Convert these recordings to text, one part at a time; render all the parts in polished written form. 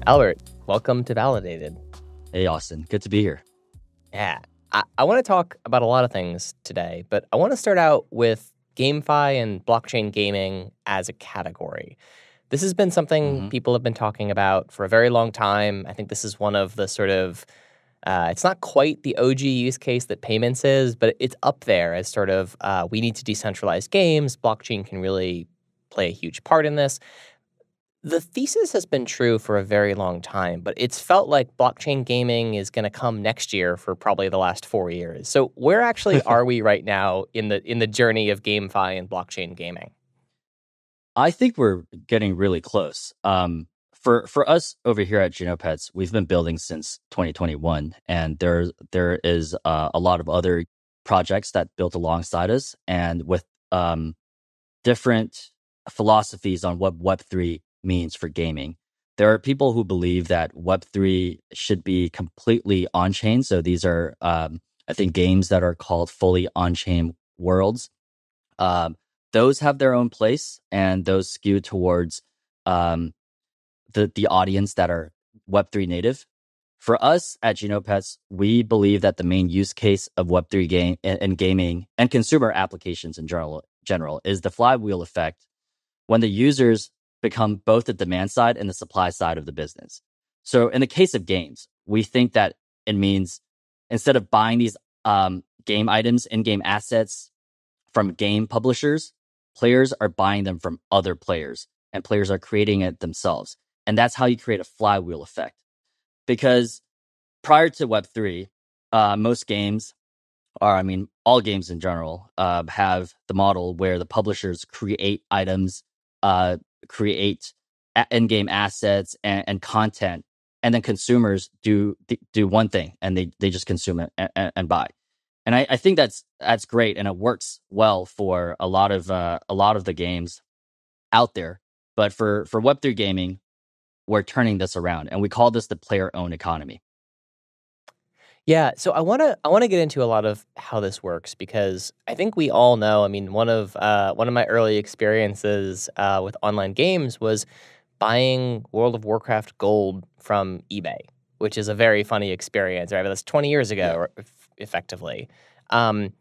Albert, welcome to Validated. Hey, Austin. Good to be here. Yeah, I want to talk about a lot of things today, but I want to start out with GameFi and blockchain gaming as a category. This has been something hmm people have been talking about for a very long time. I think this is one of the sort of, it's not quite the OG use case that payments is, but it's up there as sort of, we need to decentralize games. Blockchain can really play a huge part in this. The thesis has been true for a very long time, but it's felt like blockchain gaming is going to come next year for probably the last 4 years. So where actually are we right now in the journey of GameFi and blockchain gaming? I think we're getting really close. For us over here at Genopets, we've been building since 2021, and there is a lot of other projects that built alongside us, and with different philosophies on what Web3 means for gaming. There are people who believe that Web3 should be completely on-chain. So these are, I think, games that are called fully on-chain worlds. Um, those have their own place, and those skew towards um, the audience that are Web3 native. For us at Genopets, we believe that the main use case of Web3 game and gaming and consumer applications in general is the flywheel effect when the users become both the demand side and the supply side of the business. So in the case of games, we think that it means instead of buying these game items, in-game assets from game publishers, players are buying them from other players, and players are creating it themselves. And that's how you create a flywheel effect. Because prior to Web3, most games, all games in general, have the model where the publishers create items, create in-game assets and content, and then consumers do one thing, and they just consume it and buy. And I think that's great, and it works well for a lot of the games out there. But for Web3 gaming, we're turning this around, and we call this the player-owned economy. Yeah, so I want to get into a lot of how this works because I think we all know. I mean, one of my early experiences with online games was buying World of Warcraft gold from eBay, which is a very funny experience. Right, but that's 20 years ago, Yeah. effectively. Um,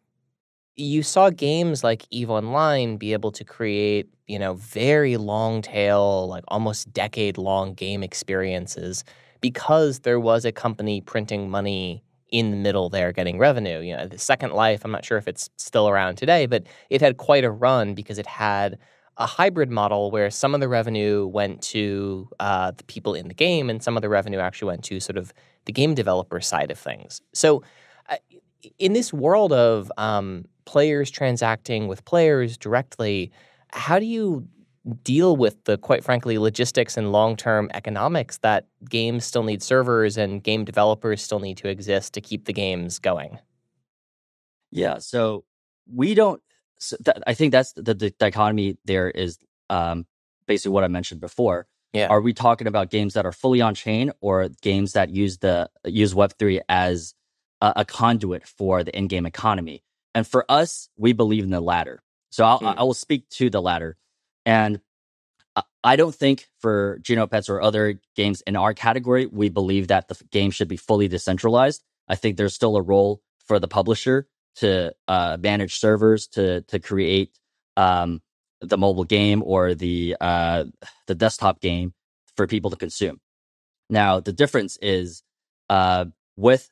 you saw games like EVE Online be able to create, very long tail, like almost decade long game experiences because there was a company printing money in the middle there getting revenue. The Second Life, I'm not sure if it's still around today, but it had quite a run because it had a hybrid model where some of the revenue went to the people in the game and some of the revenue actually went to sort of the game developer side of things. So uh, in this world of players transacting with players directly, how do you deal with the, quite frankly, logistics and long-term economics that games still need servers and game developers still need to exist to keep the games going? Yeah, so we don't. I think that's the dichotomy. There is basically what I mentioned before. Yeah. Are we talking about games that are fully on chain, or games that use Web3 as a conduit for the in-game economy? And for us, we believe in the latter. So I will speak to the latter. And I don't think for Genopets or other games in our category, we believe that the game should be fully decentralized. I think there's still a role for the publisher to manage servers, to create the mobile game or the desktop game for people to consume. Now, the difference is with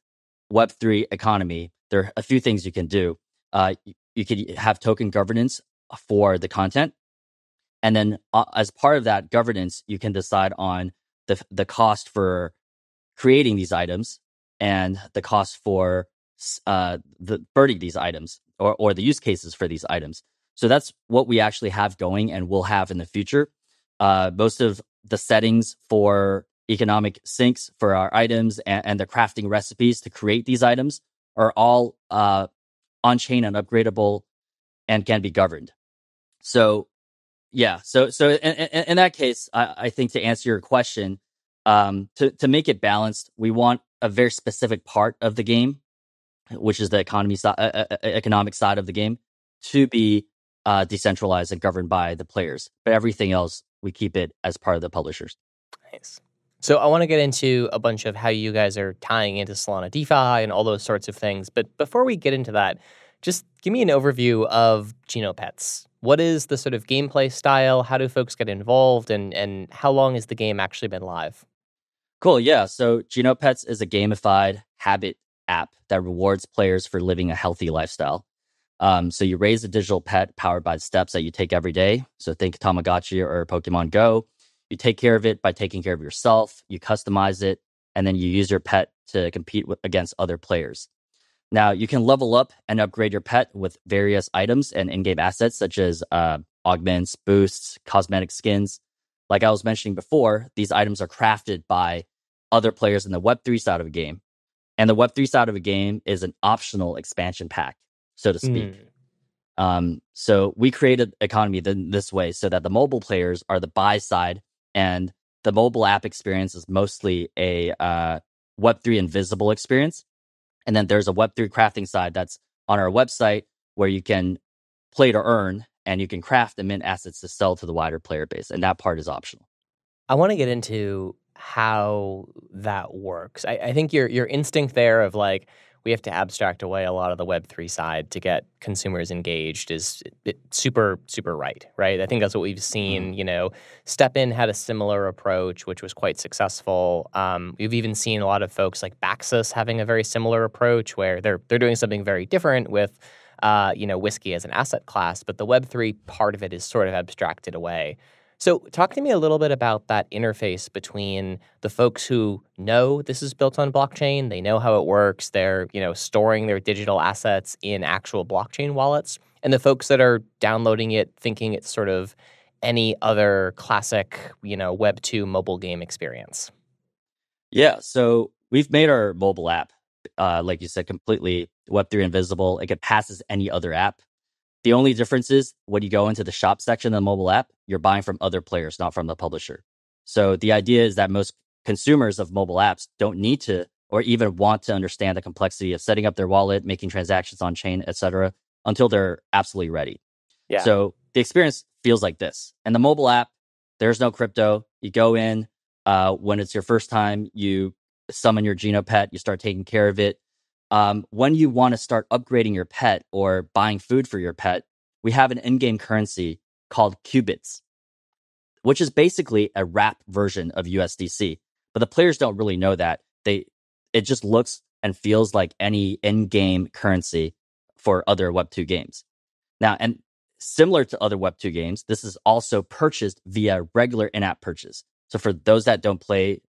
Web3 economy, there are a few things you can do. You could have token governance for the content. And then as part of that governance, you can decide on the cost for creating these items and the cost for the burning these items or the use cases for these items. So that's what we actually have going and will have in the future. Most of the settings for economic syncs for our items and the crafting recipes to create these items are all on-chain and upgradable and can be governed. So yeah, so in that case, I think to answer your question, to make it balanced, we want a very specific part of the game, which is the economic side of the game, to be decentralized and governed by the players. But everything else, we keep it as part of the publishers. Nice. So I want to get into a bunch of how you guys are tying into Solana DeFi and all those sorts of things. But before we get into that, just give me an overview of Genopets. What is the sort of gameplay style? How do folks get involved? And how long has the game actually been live? Cool, yeah. So Genopets is a gamified habit app that rewards players for living a healthy lifestyle. So you raise a digital pet powered by the steps that you take every day. So think Tamagotchi or Pokemon Go. You take care of it by taking care of yourself. You customize it, and then you use your pet to compete against other players. Now, you can level up and upgrade your pet with various items and in-game assets such as augments, boosts, cosmetic skins. Like I was mentioning before, these items are crafted by other players in the Web3 side of the game. And the Web3 side of the game is an optional expansion pack, so to speak. So we created economy this way so that the mobile players are the buy side, and the mobile app experience is mostly a Web3 invisible experience. And then there's a Web3 crafting side that's on our website where you can play to earn, and you can craft and mint assets to sell to the wider player base. And that part is optional. I want to get into how that works. I think your instinct there of like we have to abstract away a lot of the Web3 side to get consumers engaged is super right. I think that's what we've seen. StepN had a similar approach, which was quite successful. We've even seen a lot of folks like Baxis having a very similar approach where they're doing something very different with whiskey as an asset class, but the Web3 part of it is sort of abstracted away. So talk to me a little bit about that interface between the folks who know this is built on blockchain, they know how it works, they're, storing their digital assets in actual blockchain wallets, and the folks that are downloading it thinking it's sort of any other classic, Web 2 mobile game experience. Yeah, so we've made our mobile app, like you said, completely Web3 invisible. It passes any other app. The only difference is when you go into the shop section of the mobile app, you're buying from other players, not from the publisher. So the idea is that most consumers of mobile apps don't need to or even want to understand the complexity of setting up their wallet, making transactions on chain, etc., until they're absolutely ready. Yeah. So the experience feels like this. And the mobile app, there's no crypto. You go in when it's your first time, you summon your Genopet, you start taking care of it. When you want to start upgrading your pet or buying food for your pet, we have an in-game currency called qubits, which is basically a wrapped version of USDC. But the players don't really know that. It just looks and feels like any in-game currency for other Web2 games. Now, and similar to other Web2 games, this is also purchased via regular in-app purchase. So for those that don't play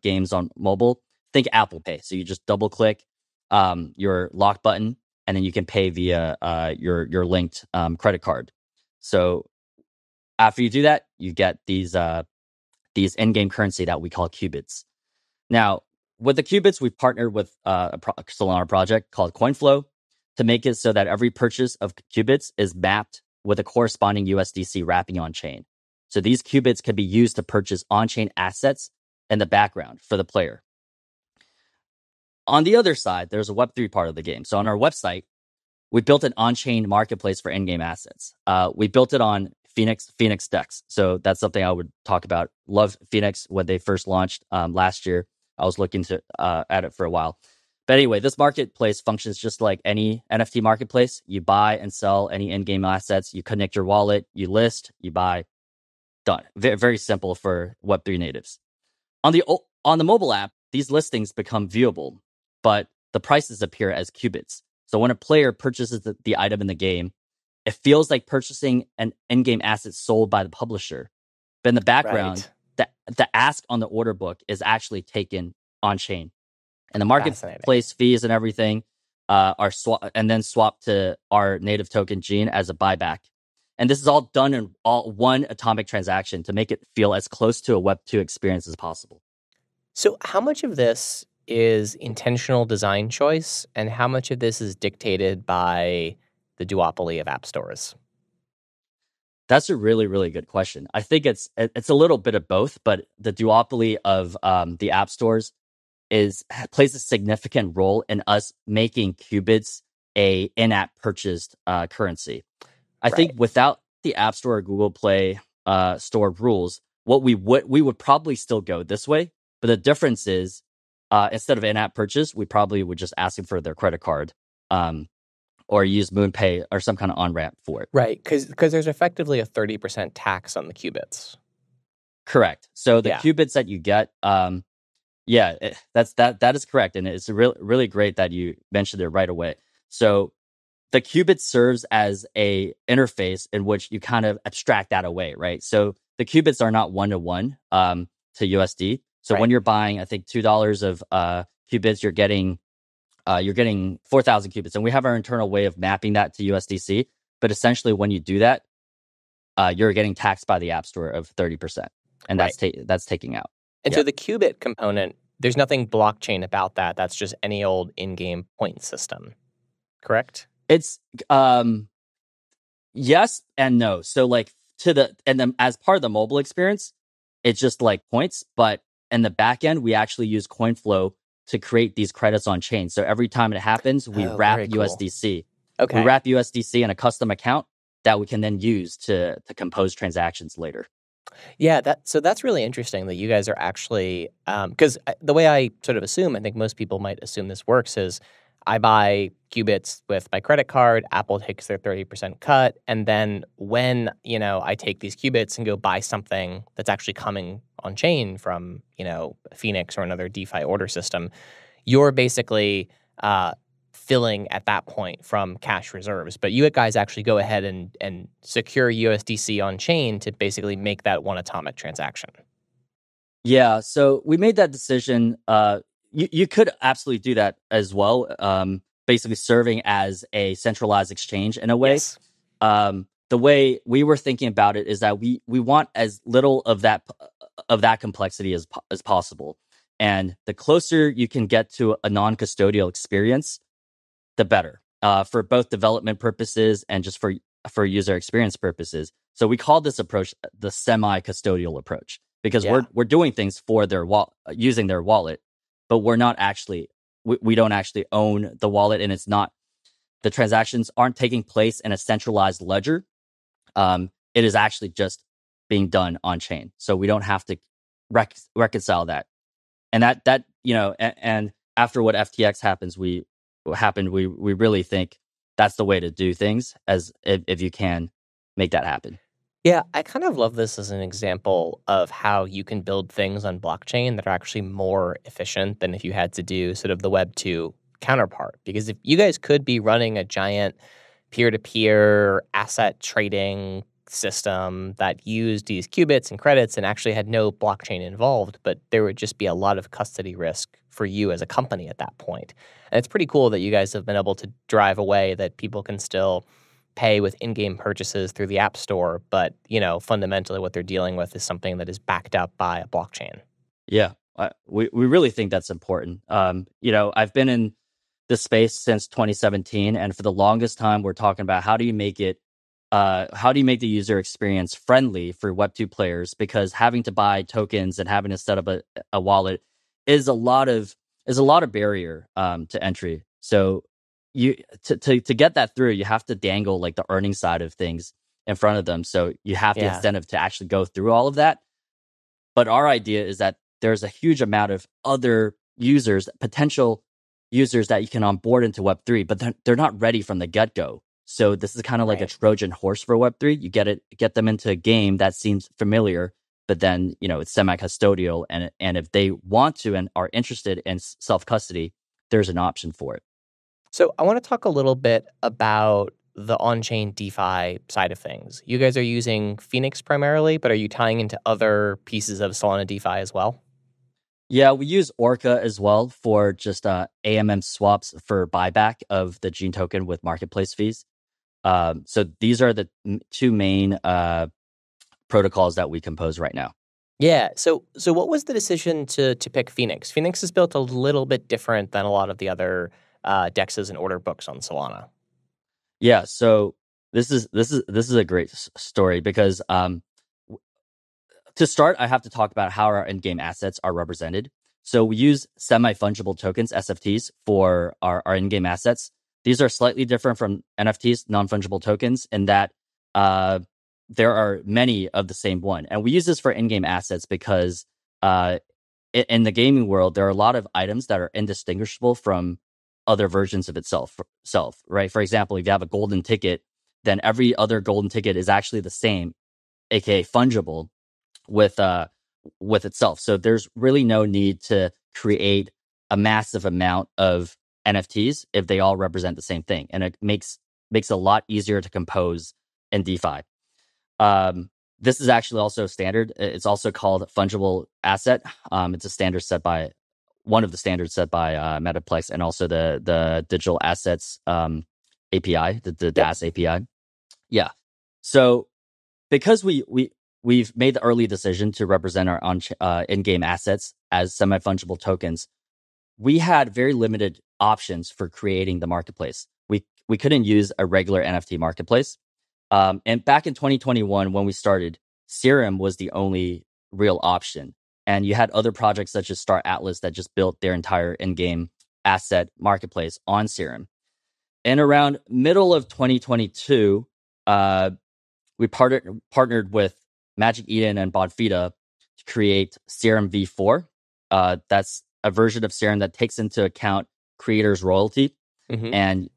games on mobile, think Apple Pay. So you just double-click your lock button, and then you can pay via your linked credit card. So after you do that, you get these in-game currency that we call qubits. Now, with the qubits, we've partnered with a Solana project called CoinFlow to make it so that every purchase of qubits is mapped with a corresponding USDC wrapping on chain. So these qubits can be used to purchase on-chain assets in the background for the player. On the other side, there's a Web3 part of the game. So on our website, we built an on-chain marketplace for in-game assets. We built it on Phoenix DEX. So that's something I would talk about. Love Phoenix when they first launched last year. I was looking at it for a while. But anyway, this marketplace functions just like any NFT marketplace. You buy and sell any in-game assets. You connect your wallet, you list, you buy. Done. Very, very simple for Web3 natives. On the mobile app, these listings become viewable, but the prices appear as qubits. So when a player purchases the item in the game, it feels like purchasing an in-game asset sold by the publisher. But in the background, the ask on the order book is actually taken on chain. And the marketplace fees and everything are swapped to our native token Gene as a buyback. And this is all done in one atomic transaction to make it feel as close to a Web2 experience as possible. So how much of this is intentional design choice, and how much of this is dictated by the duopoly of app stores? That's a really, really good question. I think it's a little bit of both, but the duopoly of the app stores plays a significant role in us making qubits a in-app purchased currency. I think without the App Store or Google Play Store rules, what we would probably still go this way. But the difference is, instead of in-app purchase, we probably would just ask them for their credit card, or use MoonPay or some kind of on-ramp for it. Right, because there's effectively a 30% tax on the qubits. Correct. So the qubits that you get, that is correct, and it's really great that you mentioned it right away. So the qubit serves as a interface in which you kind of abstract that away, right? So the qubits are not one-to-one to USD. So when you're buying, I think $2 of qubits, you're getting 4,000 qubits, and we have our internal way of mapping that to USDC. But essentially, when you do that, you're getting taxed by the App Store of 30%, and that's taking out. And so the qubit component, there's nothing blockchain about that. That's just any old in-game point system, correct? It's yes and no. So like as part of the mobile experience, it's just like points, but in the back end, we actually use CoinFlow to create these credits on chain. So every time it happens, we wrap USDC. Okay. We wrap USDC in a custom account that we can then use to compose transactions later. Yeah, that's really interesting that you guys are actually, because the way I sort of assume, I think most people might assume this works is I buy qubits with my credit card, Apple takes their 30% cut, and then when, I take these qubits and go buy something that's actually coming on chain from, Phoenix or another DeFi order system, you're basically filling at that point from cash reserves. But you guys actually go ahead and secure USDC on chain to basically make that one atomic transaction. Yeah, so we made that decision. You could absolutely do that as well, basically serving as a centralized exchange in a way. Yes. The way we were thinking about it is that we want as little of that complexity as possible. And the closer you can get to a non-custodial experience, the better, for both development purposes and just for user experience purposes. So we call this approach the semi-custodial approach, because we're doing things for their using their wallet, but we're not actually we don't actually own the wallet, and it's not, the transactions aren't taking place in a centralized ledger. It is actually just being done on chain, so we don't have to reconcile that. And that and after what FTX happens, we really think that's the way to do things, as if you can make that happen. Yeah, I kind of love this as an example of how you can build things on blockchain that are actually more efficient than if you had to do sort of the Web 2 counterpart. Because if you guys could be running a giant peer-to-peer asset trading system that used these qubits and credits and actually had no blockchain involved, but there would just be a lot of custody risk for you as a company at that point. And it's pretty cool that you guys have been able to drive away that people can still pay with in-game purchases through the App Store, but fundamentally what they're dealing with is something that is backed up by a blockchain. Yeah, we really think that's important. I've been in this space since 2017, and for the longest time, we're talking about how do you make the user experience friendly for Web2 players, because having to buy tokens and having to set up a wallet is a lot of barrier to entry. So to get that through, you have to dangle like the earning side of things in front of them. So you have the incentive to actually go through all of that. But our idea is that there's a huge amount of other potential users that you can onboard into Web3, but they're not ready from the get-go. So this is kind of like a Trojan horse for Web3. You get them into a game that seems familiar, but then it's semi-custodial, and if they want to and are interested in self-custody, there's an option for it. So I want to talk a little bit about the on-chain DeFi side of things. You guys are using Phoenix primarily, but are you tying into other pieces of Solana DeFi as well? Yeah, we use Orca as well for just AMM swaps for buyback of the Gene token with marketplace fees. So these are the two main protocols that we compose right now. Yeah. So what was the decision to pick Phoenix? Phoenix is built a little bit different than a lot of the other dexes and order books on Solana. Yeah. So this is a great story, because to start, I have to talk about how our in-game assets are represented. So we use semi-fungible tokens, SFTs, for our in-game assets. These are slightly different from NFTs, non-fungible tokens, in that there are many of the same one. And we use this for in-game assets because in the gaming world, there are a lot of items that are indistinguishable from other versions of itself, right? For example, if you have a golden ticket, then every other golden ticket is actually the same, aka fungible with itself. So there's really no need to create a massive amount of NFTs if they all represent the same thing, and it makes it a lot easier to compose in DeFi. This is actually also standard. It's also called fungible asset. It's a standard set by one of the standards set by Metaplex, and also the digital assets API, the DAS API. Yeah. So because we've made the early decision to represent our in-game assets as semi-fungible tokens, we had very limited options for creating the marketplace. We couldn't use a regular NFT marketplace. And back in 2021, when we started, Serum was the only real option. And you had other projects such as Star Atlas that just built their entire in-game asset marketplace on Serum. And around middle of 2022, we partnered with Magic Eden and Bonfida to create Serum V4. That's a version of Serum that takes into account creators' royalty. Mm-hmm.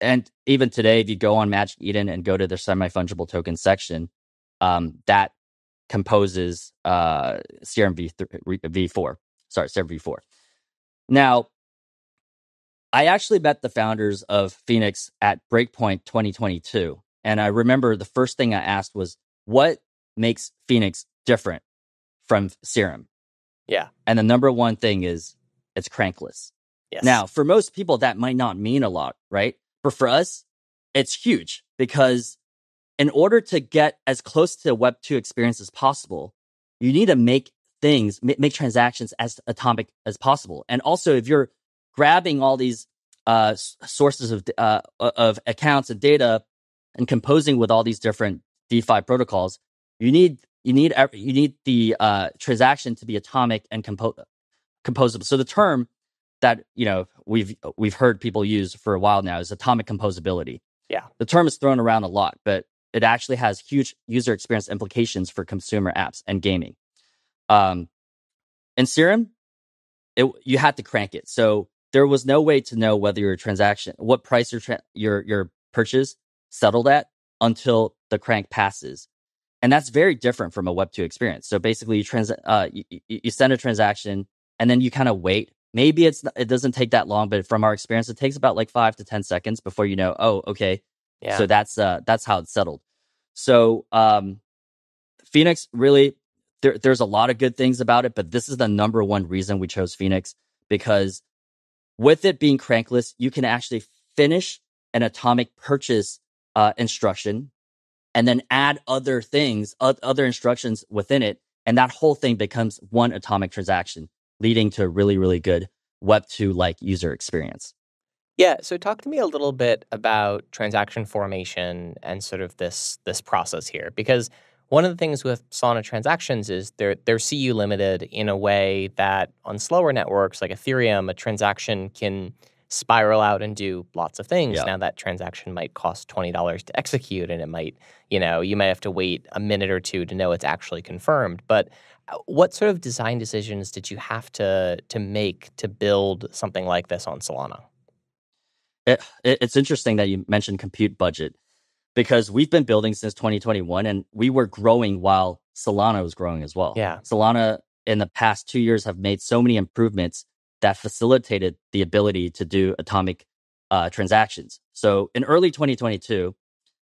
And even today, if you go on Magic Eden and go to their semi-fungible token section, that composes Serum V4. Sorry, Serum V4. Now, I actually met the founders of Phoenix at Breakpoint 2022. And I remember the first thing I asked was, what makes Phoenix different from Serum? Yeah. And the number one thing is it's crankless. Yes. Now, for most people, that might not mean a lot, right? But for us, it's huge, because in order to get as close to a Web 2 experience as possible, you need to make transactions as atomic as possible. And also, if you're grabbing all these sources of accounts and data and composing with all these different DeFi protocols, you need the transaction to be atomic and composable. So the term that we've heard people use for a while now is atomic composability. Yeah, the term is thrown around a lot, but it actually has huge user experience implications for consumer apps and gaming. In Serum, you had to crank it, so there was no way to know whether your transaction, what price your purchase settled at, until the crank passes. And that's very different from a Web 2 experience. So basically, you send a transaction and then you kind of wait. Maybe it doesn't take that long, but from our experience, it takes about like 5 to 10 seconds before you know, oh, okay. Yeah. So that's how it's settled. So Phoenix, really, there's a lot of good things about it, but this is the number one reason we chose Phoenix, because with it being crankless, you can actually finish an atomic purchase instruction and then add other things, other instructions within it. And that whole thing becomes one atomic transaction, leading to a really, really good Web 2-like user experience. Yeah, so talk to me a little bit about transaction formation and sort of this process here, because one of the things with Solana transactions is they're CU limited in a way that on slower networks like Ethereum, a transaction can spiral out and do lots of things. Yeah. Now that transaction might cost $20 to execute, and it might, you might have to wait a minute or two to know it's actually confirmed. But what sort of design decisions did you have to make to build something like this on Solana? It's interesting that you mentioned compute budget, because we've been building since 2021, and we were growing while Solana was growing as well. Yeah. Solana in the past 2 years have made so many improvements that facilitated the ability to do atomic transactions. So in early 2022,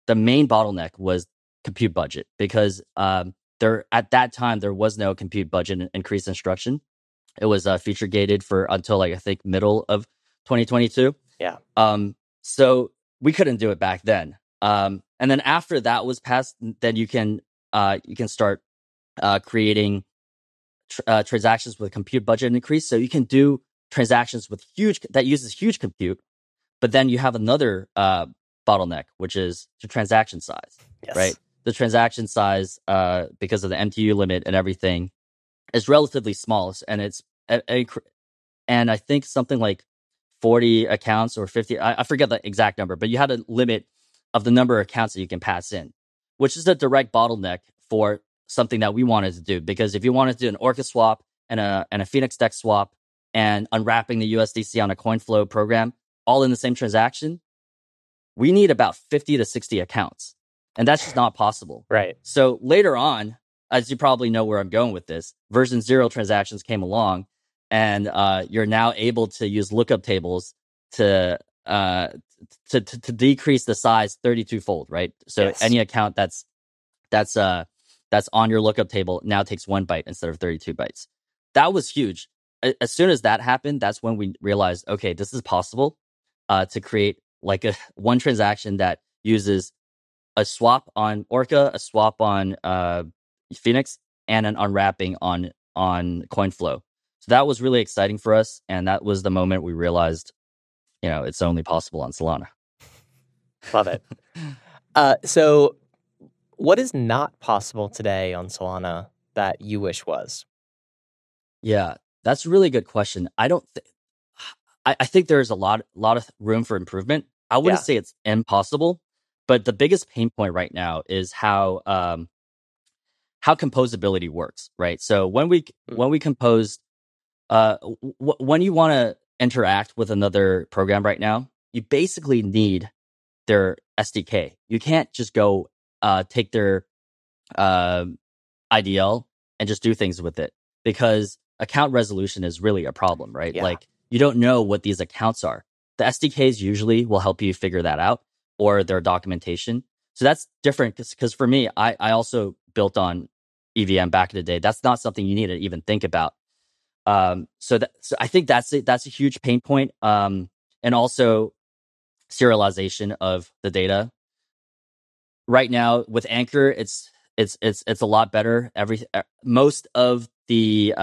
the main bottleneck was compute budget, because at that time there was no compute budget increase instruction. It was feature gated until I think middle of 2022. Yeah. So we couldn't do it back then. And then after that was passed, then you can start creating transactions with compute budget increase. So you can do transactions that uses huge compute, but then you have another bottleneck, which is the transaction size. Yes. Right? The transaction size, because of the MTU limit and everything, is relatively small, and I think something like 40 accounts or 50. I forget the exact number, but you had a limit of the number of accounts that you can pass in, which is a direct bottleneck for something that we wanted to do. Because if you wanted to do an orca swap, and a Phoenix Dex swap and unwrapping the USDC on a CoinFlow program all in the same transaction, we need about 50 to 60 accounts. And that's just not possible. Right. So later on, as you probably know where I'm going with this, version 0 transactions came along, and you're now able to use lookup tables to decrease the size 32-fold, right? So any account that's on your lookup table now takes 1 byte instead of 32 bytes. That was huge. As soon as that happened, that's when we realized, okay, this is possible to create like one transaction that uses a swap on Orca, a swap on Phoenix, and an unwrapping on CoinFlow. So that was really exciting for us, and that was the moment we realized, it's only possible on Solana. Love it. So what is not possible today on Solana that you wish was? Yeah, that's a really good question. I think there's a lot of room for improvement. I wouldn't say it's impossible, but the biggest pain point right now is how composability works, right? So when we compose, when you want to interact with another program right now, you basically need their SDK. You can't just go take their IDL and just do things with it, because account resolution is really a problem, right? Yeah. Like, you don't know what these accounts are. The SDKs usually will help you figure that out, or their documentation. So that's different, because for me, I also built on EVM back in the day. That's not something you need to even think about. So I think that's a huge pain point. And also serialization of the data. Right now with Anchor, it's a lot better. Most of the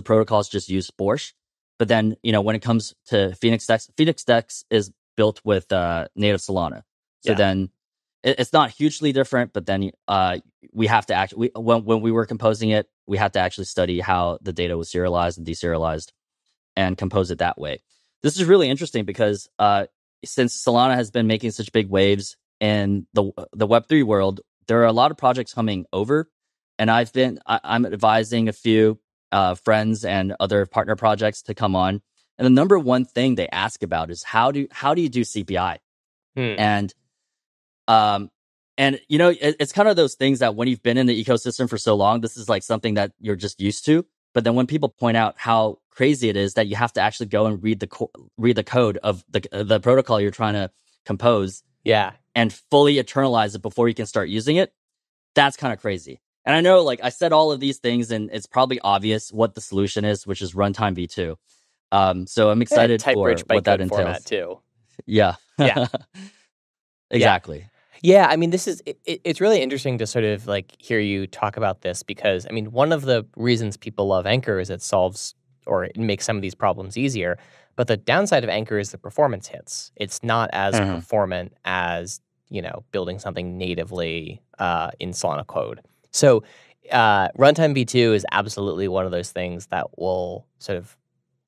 protocols just use Borscht, but then when it comes to Phoenix Dex is built with native Solana. So then it's not hugely different, but then we have to actually, when we were composing it, we had to actually study how the data was serialized and deserialized and compose it that way. This is really interesting because since Solana has been making such big waves in the Web3 world, there are a lot of projects coming over, and I'm advising a few friends and other partner projects to come on. And the number one thing they ask about is how do you do CPI? And it's kind of those things that when you've been in the ecosystem for so long, this is like something that you're just used to. But then when people point out how crazy it is that you have to actually go and read the code of the protocol you're trying to compose, and fully internalize it before you can start using it, that's kind of crazy. And I know, like, I said all of these things, and it's probably obvious what the solution is, which is runtime v2. So I'm excited for what that entails. Format too. Yeah. Exactly. Yeah, I mean, it's really interesting to sort of like hear you talk about this, because I mean, one of the reasons people love Anchor is it solves, or it makes some of these problems easier. But the downside of Anchor is the performance hits. It's not as performant as, building something natively in Solana code. So runtime v2 is absolutely one of those things that will sort of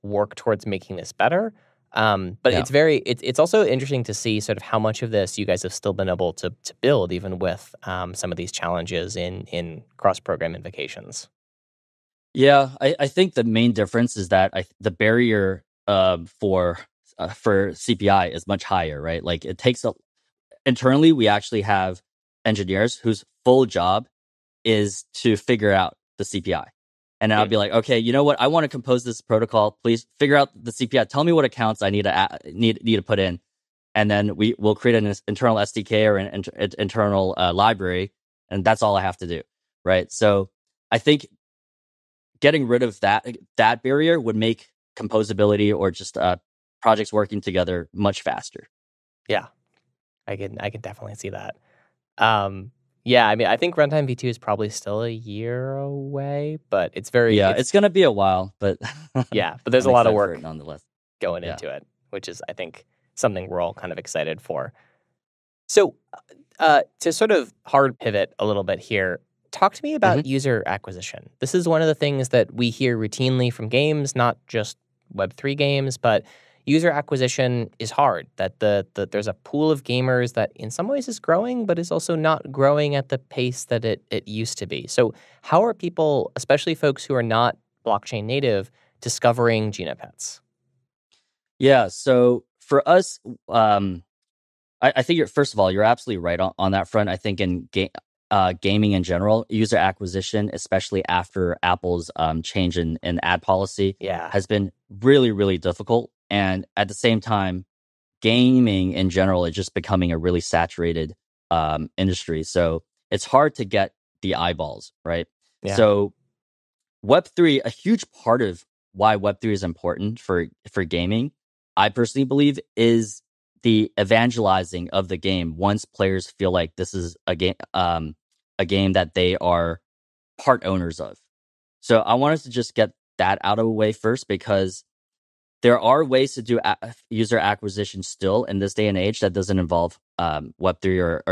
work towards making this better. But it's also interesting to see sort of how much of this you guys have still been able to build, even with some of these challenges in cross-program invocations. Yeah, I think the main difference is that the barrier for CPI is much higher, right? Like, it takes internally, we actually have engineers whose full job is to figure out the CPI. And I'll be like, okay, you know what? I want to compose this protocol. Please figure out the CPI. Tell me what accounts I need to put in, and then we'll create an internal SDK or an internal library, and that's all I have to do, right? So I think getting rid of that barrier would make composability or just projects working together much faster. Yeah, I can definitely see that. Yeah, I mean, I think runtime v2 is probably still a year away, but it's going to be a while, but but there's a lot of work nonetheless going into it, which is, I think, something we're all kind of excited for. So to sort of hard pivot a little bit here, talk to me about user acquisition. This is one of the things that we hear routinely from games, not just Web3 games, but user acquisition is hard, that there's a pool of gamers that in some ways is growing, but is also not growing at the pace that it used to be. So how are people, especially folks who are not blockchain native, discovering Genopets? Yeah. So for us, I think first of all, you're absolutely right on that front. I think in gaming in general, user acquisition, especially after Apple's change in ad policy, Yeah. has been really, really difficult. And at the same time, gaming in general is just becoming a really saturated industry. So it's hard to get the eyeballs, right? Yeah. So Web3, a huge part of why Web3 is important for gaming, I personally believe, is the evangelizing of the game. Once players feel like this is a game that they are part owners of. So I wanted to just get that out of the way first, because there are ways to do user acquisition still in this day and age that doesn't involve Web3 or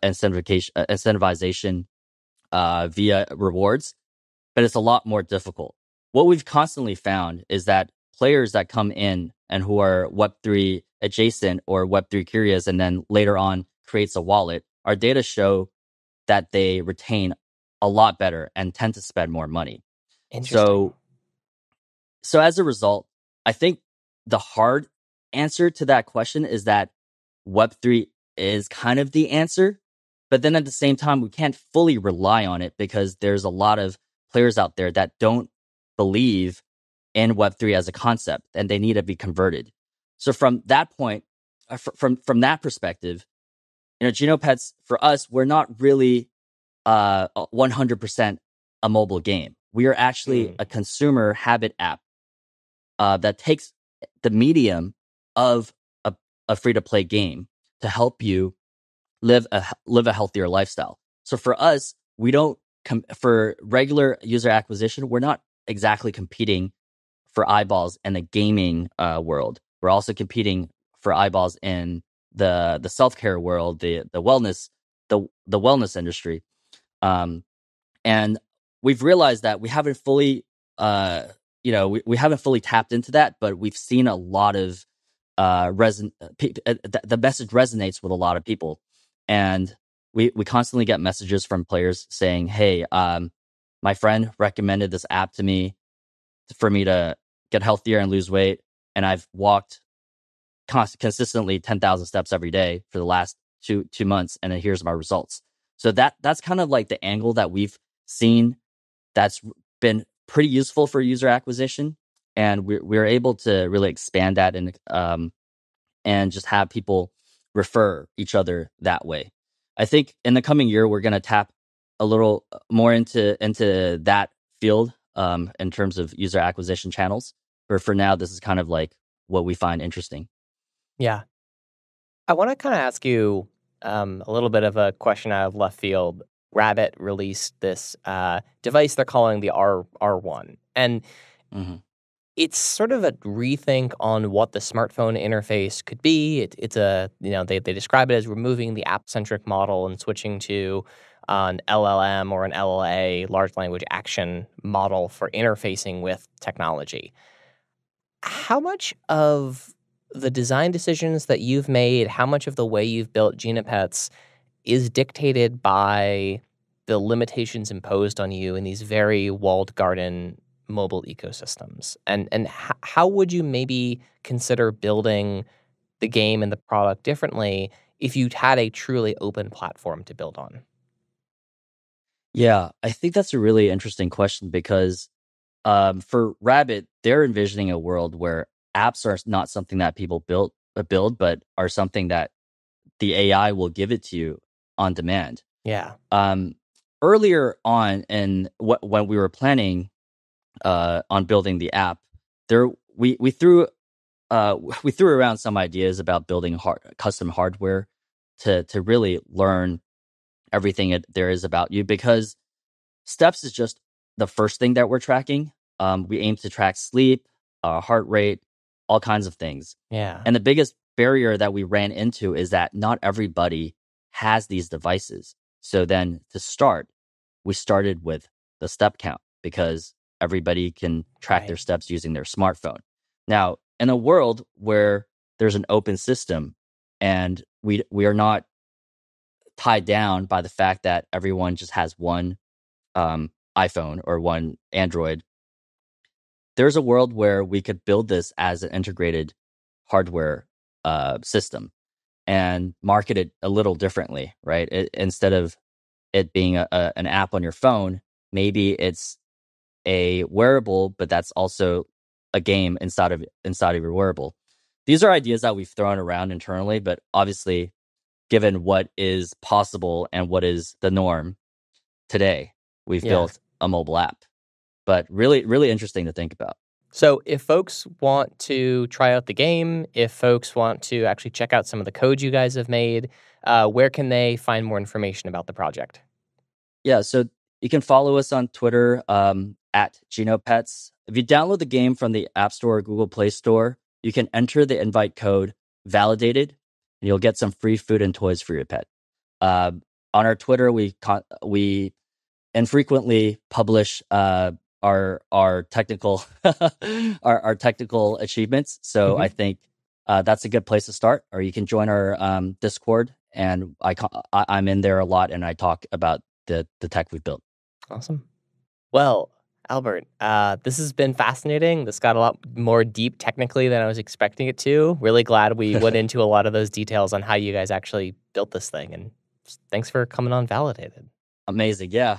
incentivization via rewards, but it's a lot more difficult. What we've constantly found is that players that come in and who are Web3 adjacent or Web3 curious, and then later on creates a wallet, our data show that they retain a lot better and tend to spend more money. Interesting. So as a result, I think the hard answer to that question is that Web3 is kind of the answer. But then at the same time, we can't fully rely on it, because there's a lot of players out there that don't believe in Web3 as a concept, and they need to be converted. So from that point, from that perspective, Genopets, for us, we're not really 100% a mobile game. We are actually a consumer habit app that takes the medium of a free-to-play game to help you live a healthier lifestyle. So for us, we don't for regular user acquisition, we're not exactly competing for eyeballs in the gaming world. We're also competing for eyeballs in the self-care world, the wellness industry. And we've realized that we haven't fully we haven't fully tapped into that, but we've seen a lot of the message resonates with a lot of people. And we constantly get messages from players saying, hey, my friend recommended this app to me for me to get healthier and lose weight, and I've walked consistently 10,000 steps every day for the last two months, and then here's my results. So that's kind of like the angle that we've seen that's been pretty useful for user acquisition, and we're able to really expand that and just have people refer each other that way. I think in the coming year we're going to tap a little more into that field in terms of user acquisition channels. But for now, this is kind of like what we find interesting. Yeah. I want to kind of ask you a little bit of a question out of left field. Rabbit released this device they're calling the R1. And it's sort of a rethink on what the smartphone interface could be. It's they describe it as removing the app-centric model and switching to an LLM or an LLA, large language action model for interfacing with technology. How much of the design decisions that you've made, how much of the way you've built Genopets is dictated by the limitations imposed on you in these very walled garden mobile ecosystems? And how would you maybe consider building the game and the product differently if you'd had a truly open platform to build on? Yeah, I think that's a really interesting question, because for Rabbit, they're envisioning a world where apps are not something that people build, but are something that the AI will give it to you on demand. Yeah. Earlier on, when we were planning on building the app, we threw around some ideas about building custom hardware to really learn everything there is about you, because steps is just the first thing that we're tracking. We aim to track sleep, heart rate, all kinds of things. Yeah. And the biggest barrier that we ran into is that not everybody has these devices. So then to start, we started with the step count, because everybody can track their steps using their smartphone. Now, in a world where there's an open system and we are not tied down by the fact that everyone just has one iPhone or one Android, there's a world where we could build this as an integrated hardware system and market it a little differently, right? Instead of it being an app on your phone, maybe it's a wearable, but that's also a game inside of your wearable. These are ideas that we've thrown around internally, but obviously, given what is possible and what is the norm today, we've built a mobile app. But really, really interesting to think about. So if folks want to try out the game, if folks want to actually check out some of the code you guys have made, where can they find more information about the project? Yeah, so you can follow us on Twitter at Genopets. If you download the game from the App Store or Google Play Store, you can enter the invite code validated, and you'll get some free food and toys for your pet. On our Twitter, we infrequently publish our technical our technical achievements. So I think that's a good place to start. Or you can join our Discord, and I'm in there a lot, and I talk about the tech we've built. Awesome. Well, Albert, this has been fascinating. This got a lot more deep technically than I was expecting it to. Really glad we went into a lot of those details on how you guys actually built this thing. And thanks for coming on Validated. Amazing. Yeah.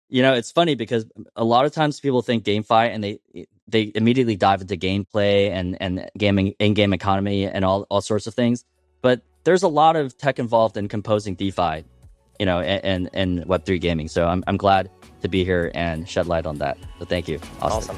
It's funny because a lot of times people think GameFi and they immediately dive into gameplay and gaming, in-game economy and all sorts of things. But there's a lot of tech involved in composing DeFi, and Web3 gaming. So I'm glad to be here and shed light on that. So thank you. Awesome.